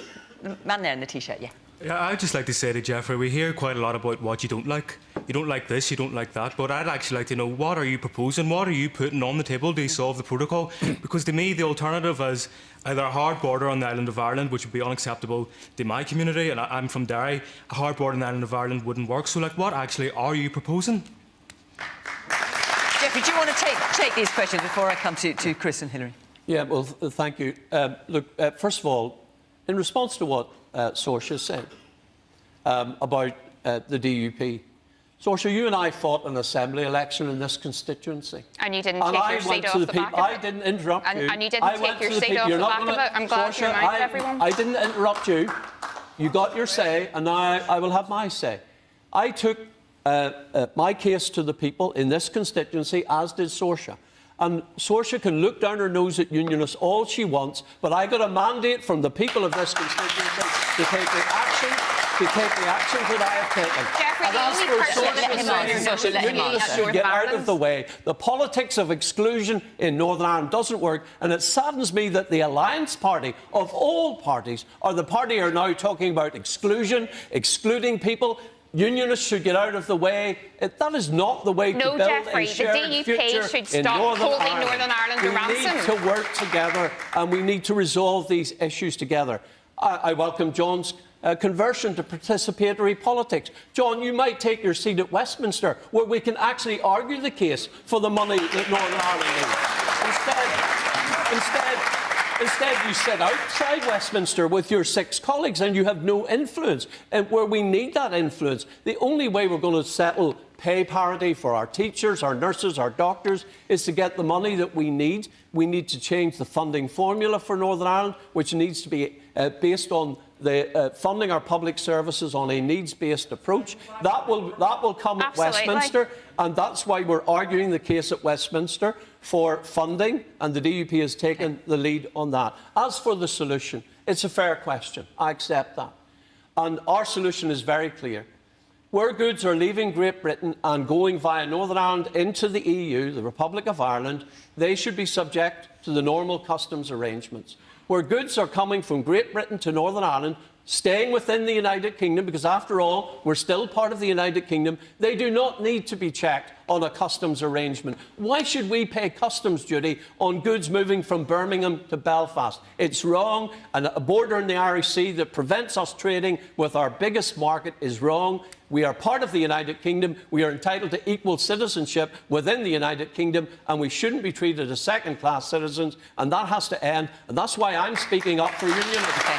the man there in the T-shirt, yeah. Yeah, I'd just like to say to Jeffrey, we hear quite a lot about what you don't like. You don't like this, you don't like that, but I'd actually like to know, what are you proposing? What are you putting on the table to solve the protocol? Because to me, the alternative is either a hard border on the island of Ireland, which would be unacceptable to my community, and I'm from Derry. A hard border on the island of Ireland wouldn't work. So, like, what actually are you proposing? Jeffrey, do you want to take these questions before I come to Chris and Hilary? Yeah, well, thank you. Look, first of all, in response to what Sorcha said about the DUP, Sorcha, you and I fought an Assembly election in this constituency. And you didn't take your seat off the back of it. I didn't interrupt you. And you didn't take your seat off the back of it. I'm glad you reminded everyone. I didn't interrupt you. You got your say, and now I will have my say. I took my case to the people in this constituency, as did Sorcha. And Sorcha can look down her nose at unionists all she wants, but I got a mandate from the people of this constituency to take the actions that I have taken. Jeffrey, and as for Sorcha saying that unionists should get out of the way, the politics of exclusion in Northern Ireland doesn't work, and it saddens me that the Alliance Party, of all parties, are the party who are now talking about exclusion, excluding people. Unionists should get out of the way. That is not the way to build Jeffrey, a shared future should in stop Northern holding Ireland. Northern Ireland to ransom. We need to work together, and we need to resolve these issues together. I welcome John's conversion to participatory politics. John, you might take your seat at Westminster, where we can actually argue the case for the money that Northern Ireland needs. Instead, you sit outside Westminster with your 6 colleagues and you have no influence. And where we need that influence, the only way we're going to settle pay parity for our teachers, our nurses, our doctors, is to get the money that we need. We need to change the funding formula for Northern Ireland, which needs to be based on the funding our public services on a needs-based approach. That will come at Westminster, and that's why we're arguing the case at Westminster for funding, and the DUP has taken the lead on that. As for the solution, it's a fair question. I accept that. And our solution is very clear. Where goods are leaving Great Britain and going via Northern Ireland into the EU, the Republic of Ireland, they should be subject to the normal customs arrangements. Where goods are coming from Great Britain to Northern Ireland, staying within the United Kingdom, because after all, we're still part of the United Kingdom, they do not need to be checked on a customs arrangement. Why should we pay customs duty on goods moving from Birmingham to Belfast? It's wrong, and a border in the Irish Sea that prevents us trading with our biggest market is wrong. We are part of the United Kingdom. We are entitled to equal citizenship within the United Kingdom, and we shouldn't be treated as second-class citizens, and that has to end. And that's why I'm speaking up for unionism. Okay.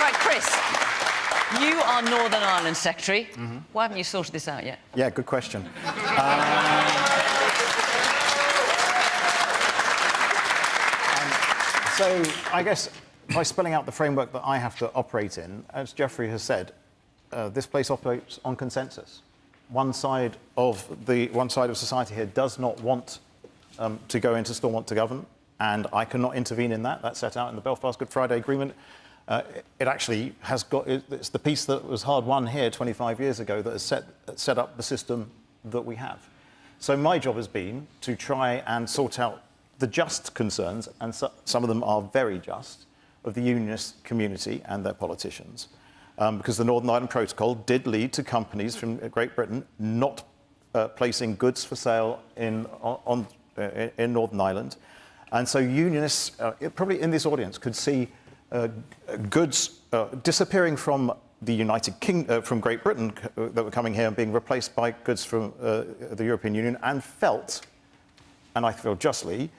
Right, Chris, you are Northern Ireland Secretary. Why haven't you sorted this out yet? Yeah, good question. So I guess by spelling out the framework that I have to operate in, as Jeffrey has said, this place operates on consensus. One side of society here does not want to go into still want to govern, and I cannot intervene in that. That's set out in the Belfast Good Friday Agreement. It actually has got, it's the piece that was hard won here 25 years ago that has set up the system that we have. So my job has been to try and sort out the just concerns, and some of them are very just, of the unionist community and their politicians. Because the Northern Ireland Protocol did lead to companies from Great Britain not placing goods for sale in Northern Ireland. And so unionists, probably in this audience, could see goods disappearing from the United Kingdom, from Great Britain, that were coming here and being replaced by goods from the European Union, and felt, and I feel justly,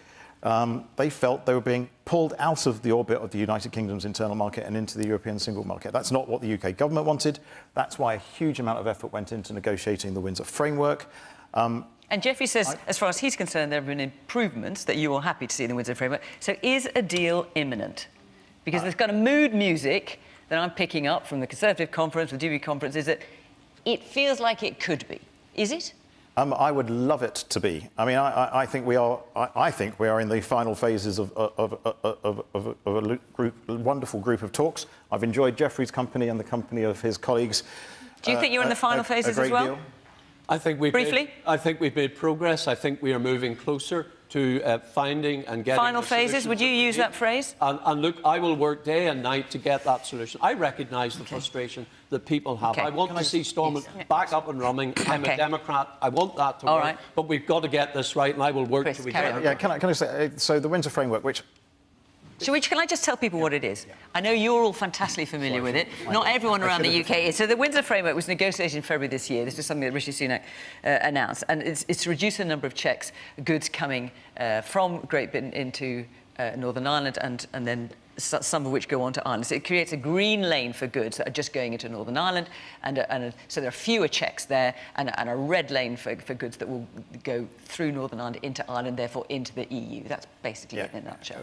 they felt they were being pulled out of the orbit of the United Kingdom's internal market and into the European single market. That's not what the UK government wanted. That's why a huge amount of effort went into negotiating the Windsor Framework. And Jeffrey says, as far as he's concerned, there have been improvements that you are happy to see in the Windsor Framework. So is a deal imminent? Because there's kind of mood music that I'm picking up from the Conservative conference, the DUP conference, is that it feels like it could be. Is it? I would love it to be. I mean, I think we are. I think we are in the final phases of a wonderful group of talks. I've enjoyed Jeffrey's company and the company of his colleagues. Do you think you're in the final phases as well? Deal. I think we've made progress. I think we are moving closer to finding and getting final phases. Would you use that phrase? And look, I will work day and night to get that solution. I recognise the frustration that people have. I want to see Stormont back up and running. I'm a Democrat. I want that to work. But we've got to get this right, and I will work till we get it. Yeah, can I say, so the Windsor Framework, which... Can I just tell people what it is? I know you're all fantastically familiar with it. Not everyone around the UK is. So the Windsor Framework was negotiated in February this year. This is something that Rishi Sunak announced. And it's to reduce the number of checks, goods coming from Great Britain into Northern Ireland and then some of which go on to Ireland. So it creates a green lane for goods that are just going into Northern Ireland, so there are fewer checks there, and a red lane for goods that will go through Northern Ireland into Ireland, therefore into the EU. That's basically it in a nutshell.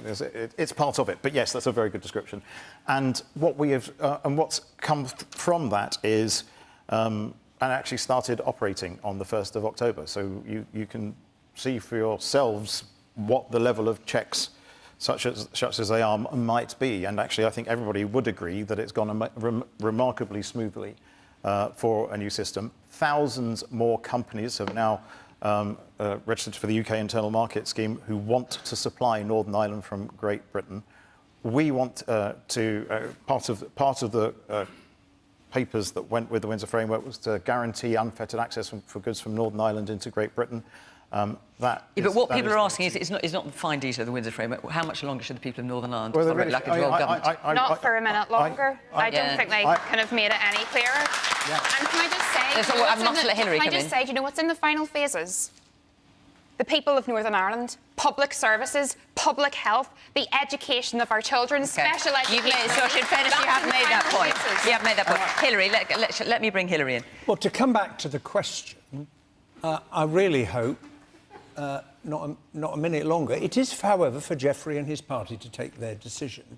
It's part of it, but yes, that's a very good description. And what we have, and what's come from that is, and actually started operating on the 1st of October. So you can see for yourselves what the level of checks such as they are might be. And actually, I think everybody would agree that it's gone remarkably smoothly for a new system. Thousands more companies have now registered for the UK Internal Market Scheme who want to supply Northern Ireland from Great Britain. We want part of the papers that went with the Windsor Framework was to guarantee unfettered access for goods from Northern Ireland into Great Britain. But what people are asking is, it's not the fine detail of the Windsor Framework. How much longer should the people of Northern Ireland tolerate lack of royal government? Not for a minute longer. I don't think they kind of made it any clearer. And can I just say, do you know what's in the final phases? The people of Northern Ireland, public services, public health, the education of our children, special education. You've made, so in fairness, you have made that point. You have made that point. Hilary, let me bring Hilary in. Well, to come back to the question, I really hope not a minute longer. It is, however, for Jeffrey and his party to take their decision.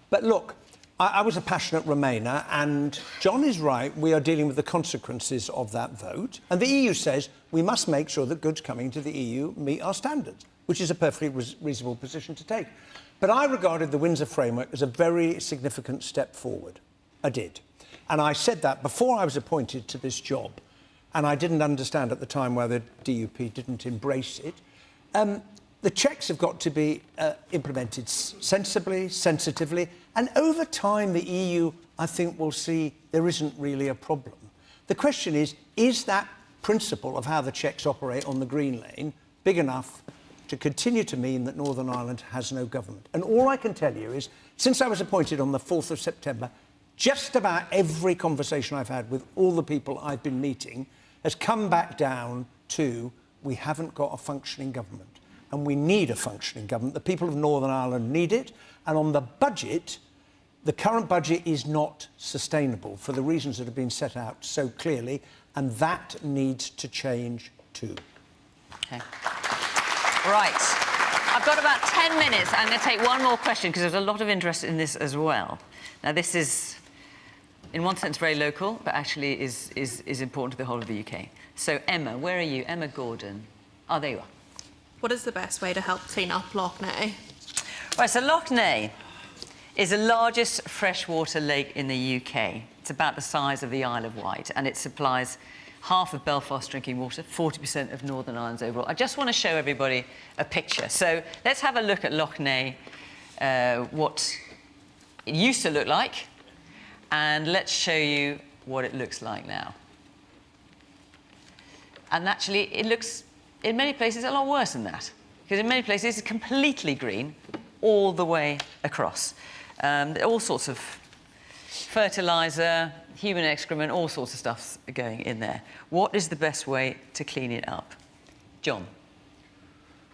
But look, I was a passionate Remainer, and John is right. We are dealing with the consequences of that vote. And the EU says we must make sure that goods coming to the EU meet our standards, which is a perfectly reasonable position to take. But I regarded the Windsor Framework as a very significant step forward. I did. And I said that before I was appointed to this job. And I didn't understand at the time why the DUP didn't embrace it. The checks have got to be implemented sensibly, sensitively, and over time the EU, I think, will see there isn't really a problem. The question is that principle of how the checks operate on the Green Lane big enough to continue to mean that Northern Ireland has no government? And all I can tell you is, since I was appointed on the 4th of September, just about every conversation I've had with all the people I've been meeting has come back down to we haven't got a functioning government. And we need a functioning government. The people of Northern Ireland need it. And on the budget, the current budget is not sustainable for the reasons that have been set out so clearly. And that needs to change too. Okay. Right. I've got about 10 minutes. I'm going to take one more question because there's a lot of interest in this as well. Now, this is, in one sense, very local, but actually is important to the whole of the UK. So, Emma, where are you? Emma Gordon. Oh, there you are. What is the best way to help clean up Lough Neagh? Right, so Lough Neagh is the largest freshwater lake in the UK. It's about the size of the Isle of Wight, and it supplies half of Belfast drinking water, 40% of Northern Ireland's overall. I just want to show everybody a picture. So let's have a look at Lough Neagh, what it used to look like, and let's show you what it looks like now. And actually, it looks, in many places, a lot worse than that. Because in many places, it's completely green all the way across. All sorts of fertiliser, human excrement, all sorts of stuff going in there. What is the best way to clean it up? John?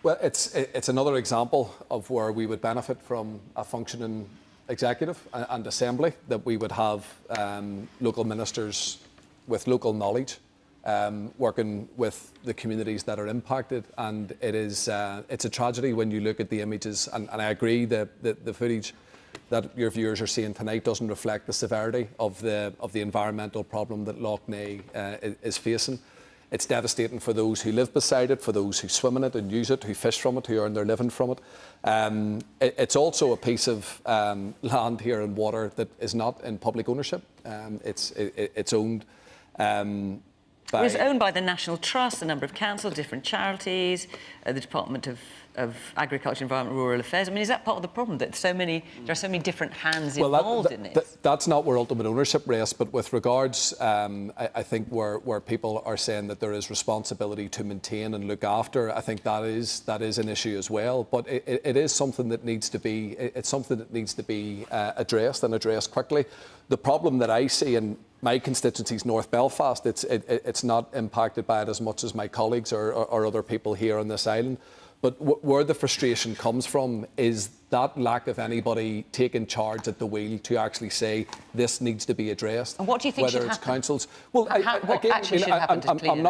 Well, it's another example of where we would benefit from a functioning executive and assembly, that we would have local ministers with local knowledge working with the communities that are impacted. And it's a tragedy when you look at the images, and I agree that the footage that your viewers are seeing tonight doesn't reflect the severity of the environmental problem that Lough Neagh is facing. It's devastating for those who live beside it, for those who swim in it and use it, who fish from it, who earn their living from it. It's also a piece of land here and water that is not in public ownership. It's owned by... It's owned by the National Trust, a number of councils, different charities, the Department of Agriculture, Environment, Rural Affairs. I mean, is that part of the problem, that there are so many different hands involved in this? That's not where ultimate ownership rests, but with regards, I think where people are saying that there is responsibility to maintain and look after, I think that is an issue as well. But it is something that needs to be addressed, and addressed quickly. The problem that I see in my constituency's North Belfast, it's not impacted by it as much as my colleagues or other people here on this island. But where the frustration comes from is that lack of anybody taking charge at the wheel to actually say this needs to be addressed. And what do you think should happen? Whether it's councils. Well, I'm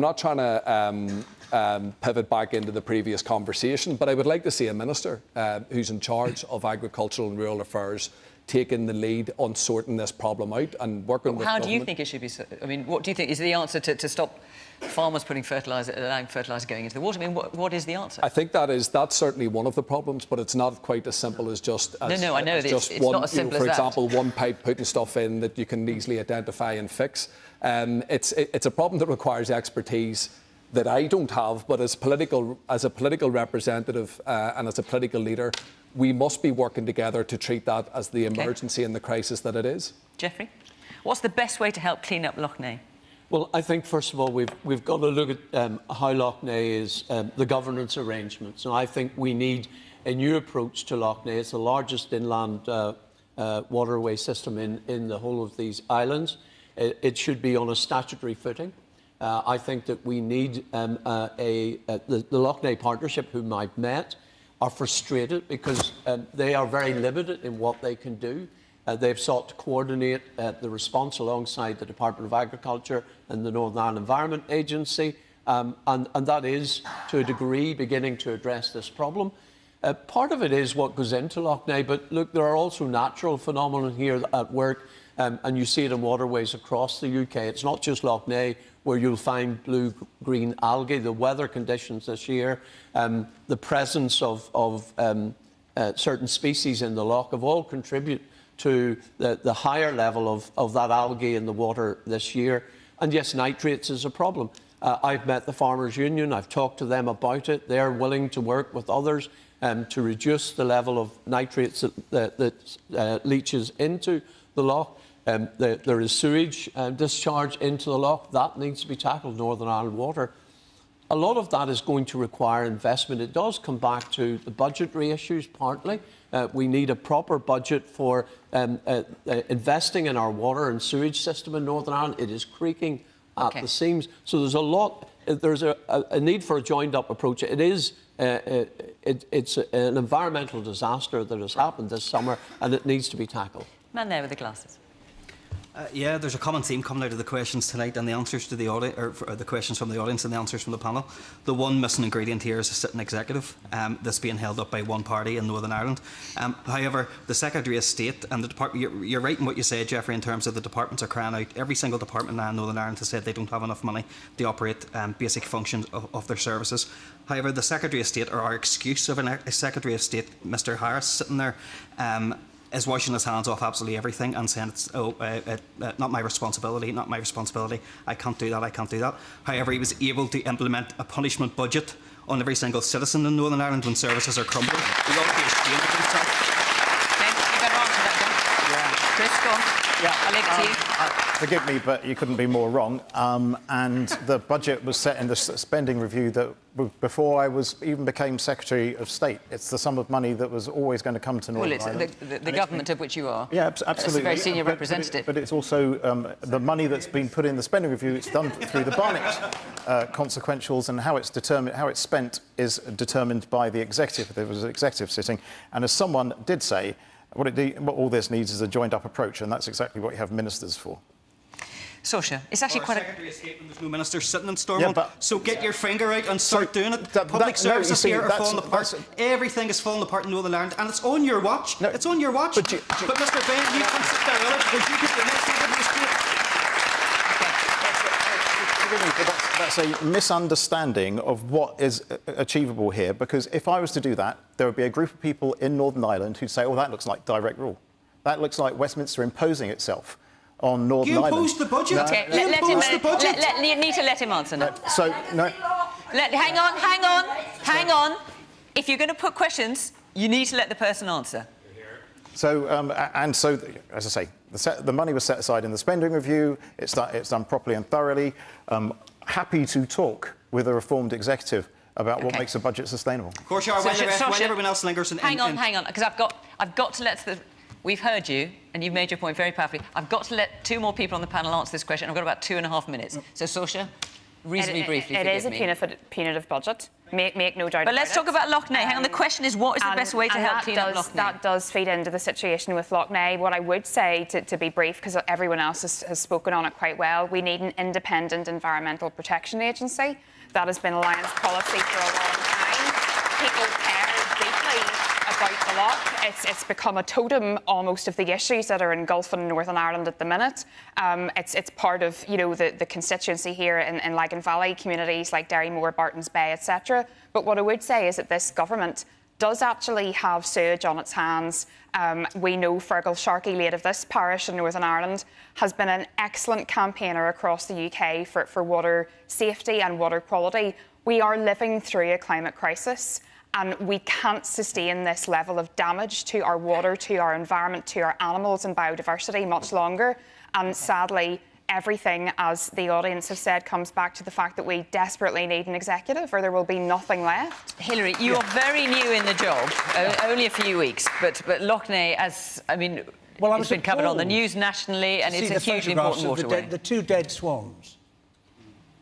not trying to pivot back into the previous conversation, but I would like to see a minister who's in charge of agricultural and rural affairs taking the lead on sorting this problem out and working with government. How do you think it should be? I mean, what do you think is the answer to stop farmers putting allowing fertiliser going into the water? I mean, what is the answer? I think that's certainly one of the problems, but it's not quite as simple as just... I know it's not as simple as for that. example, one pipe putting stuff in that you can easily identify and fix. It's a problem that requires expertise that I don't have, but as a political representative and as a political leader, we must be working together to treat that as the emergency and the crisis that it is. Jeffrey, what's the best way to help clean up Lough Neagh? Well, I think, first of all, we've got to look at how Lough Neagh is, the governance arrangements. And I think we need a new approach to Lough Neagh. It's the largest inland waterway system in the whole of these islands. It should be on a statutory footing. I think that we need the Lough Neagh Partnership, whom I've met, are frustrated because they are very limited in what they can do. They've sought to coordinate the response alongside the Department of Agriculture and the Northern Ireland Environment Agency, and that is, to a degree, beginning to address this problem. Part of it is what goes into Lough Neagh, but look, there are also natural phenomena here at work, and you see it in waterways across the UK. It's not just Lough Neagh where you'll find blue-green algae. The weather conditions this year, the presence of certain species in the loch have all contributed to the higher level of that algae in the water this year. And yes, nitrates is a problem. I've met the Farmers Union, I've talked to them about it. They're willing to work with others to reduce the level of nitrates that leaches into the loch. There is sewage discharge into the loch. That needs to be tackled, Northern Ireland Water. A lot of that is going to require investment. It does come back to the budgetary issues partly. We need a proper budget for investing in our water and sewage system in Northern Ireland. It is creaking at the seams. So there's a need for a joined-up approach. It's an environmental disaster that has happened this summer, and it needs to be tackled. Man there with the glasses. Yeah, there's a common theme coming out of the questions tonight and the answers to the audience, or the questions from the audience and the answers from the panel. The one missing ingredient here is a sitting executive that's being held up by one party in Northern Ireland. However, the Secretary of State and the department, you're right in what you said, Jeffrey, in terms of the departments are crying out. Every single department now in Northern Ireland has said they don't have enough money to operate basic functions of their services. However, the Secretary of State, or our excuse of a Secretary of State, Mr. Harris, sitting there, is washing his hands off absolutely everything and saying it's not my responsibility, not my responsibility, I can't do that. However, he was able to implement a punishment budget on every single citizen in Northern Ireland when services are crumbling. We ought to be ashamed of himself. Okay, you better answer that, John. Yeah. Chris, go on. Yeah. I'll leave it to you. forgive me, but you couldn't be more wrong. And the budget was set in the spending review that before I even became Secretary of State. It's the sum of money that was always going to come to Northern Ireland. Well, it's the government of which you are. Yeah, absolutely. It's a very senior representative. But it's also the money that's been put in the spending review. It's done through the Barnett consequentials, and how it's determined, how it's spent, is determined by the executive. There was an executive sitting, and as someone did say, what all this needs is a joined-up approach, and that's exactly what you have ministers for. Sorcha, it's actually quite Secretary of State when there's no minister sitting in Stormont. Yeah, so get your finger out and start doing it. Public services here are falling apart. Everything is falling apart in Northern Ireland, and it's on your watch. No, it's on your watch. But Mr. Benn, you can sit there because you get the next That's a misunderstanding of what is achievable here, because if I was to do that, there would be a group of people in Northern Ireland who'd say, oh, that looks like direct rule. That looks like Westminster imposing itself on Northern Ireland. You imposed the budget. No. Okay, you need to let him answer now. Hang on. If you're going to put questions, you need to let the person answer. So, as I say, the money was set aside in the spending review. It's done properly and thoroughly. Happy to talk with a reformed executive about what makes a budget sustainable. Of course you are. When everyone else lingers. Hang on, because I've got to let the. We've heard you, and you've made your point very powerfully. I've got to let 2 more people on the panel answer this question. I've got about 2.5 minutes. So, Sorcha, reasonably briefly, It is a punitive budget. Make no doubt. But let's talk about Lough Neagh. Hang on, the question is, what is the best way to help clean up Lough Neagh? That does feed into the situation with Lough Neagh. What I would say, to be brief, because everyone else has spoken on it quite well, we need an independent environmental protection agency. That has been Alliance policy for a long time. People care deeply about the Lough. It's become a totem almost of the issues that are engulfing Northern Ireland at the minute. It's part of the constituency here in Lagan Valley, communities like Derrymore, Bartons Bay, etc. But what I would say is that this government does actually have sewage on its hands. We know Fergal Sharkey, late of this parish in Northern Ireland, has been an excellent campaigner across the UK for water safety and water quality. We are living through a climate crisis, and we can't sustain this level of damage to our water, to our environment, to our animals and biodiversity much longer. And sadly, everything, as the audience have said, comes back to the fact that we desperately need an executive, or there will be nothing left. Hilary, you are very new in the job, only a few weeks, but Lough Neagh, it's been covered on the news nationally, and it's a hugely important waterway. The 2 dead swans.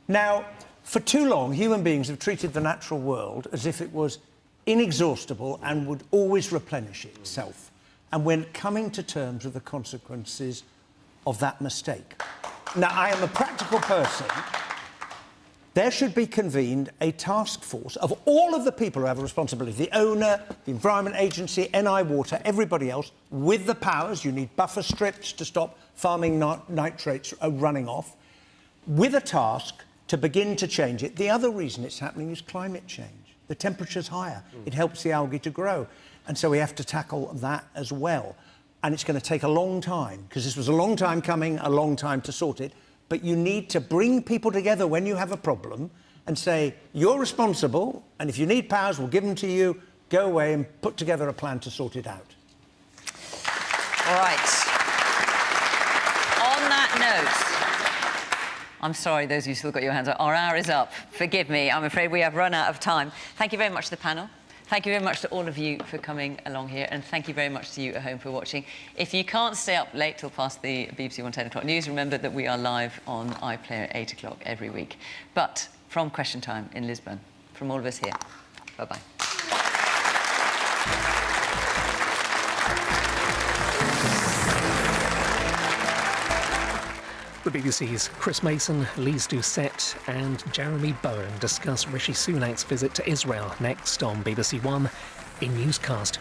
Now, for too long, human beings have treated the natural world as if it was inexhaustible and would always replenish itself. And we're coming to terms with the consequences of that mistake. Now, I am a practical person. There should be convened a task force of all of the people who have a responsibility, the owner, the Environment Agency, NI Water, everybody else, with the powers. You need buffer strips to stop farming nitrates running off, with a task to begin to change it. The other reason it's happening is climate change. The temperature's higher. It helps the algae to grow. And so we have to tackle that as well. And it's going to take a long time, because this was a long time coming, a long time to sort it. But you need to bring people together when you have a problem and say, you're responsible, and if you need powers, we'll give them to you. Go away and put together a plan to sort it out. All right. On that note, I'm sorry, those of you who still got your hands up. Our hour is up. Forgive me. I'm afraid we have run out of time. Thank you very much to the panel. Thank you very much to all of you for coming along here, and thank you very much to you at home for watching. If you can't stay up late till past the BBC One 10 o'clock news, remember that we are live on iPlayer at 8 o'clock every week. But from Question Time in Lisburn, from all of us here, bye-bye. The BBC's Chris Mason, Lise Doucette and Jeremy Bowen discuss Rishi Sunak's visit to Israel next on BBC One in Newscast.